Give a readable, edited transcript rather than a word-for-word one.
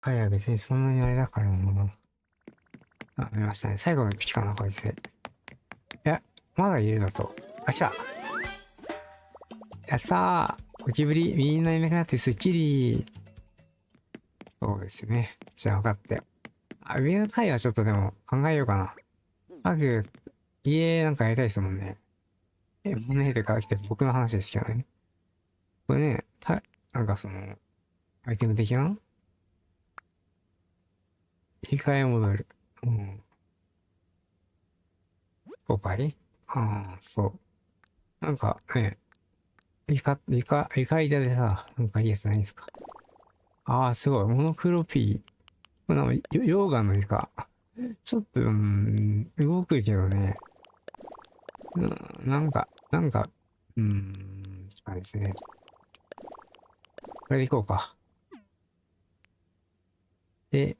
彼は別にそんなにあれだからな。あ、見ましたね。最後の口かな、こいつ。いや、まだいるだと。あ、来た。やったー。ゴキブリ、みんないなくなってスッキリ。そうですね。じゃあ分かったよ。あ、上の階はちょっとでも考えようかな。ハグ、家なんかやりたいですもんね。もうね、とか来て僕の話ですけどね。これね、なんかその、アイテム的な切り替え戻る。うん。5回ああ、そう。なんかね、イカ板でさ、なんかいいやつないですか。ああ、すごい。モノクロピー。これなんか、溶岩のイカ。ちょっと、動くけどね。なんか、あれですね。これでいこうか。で、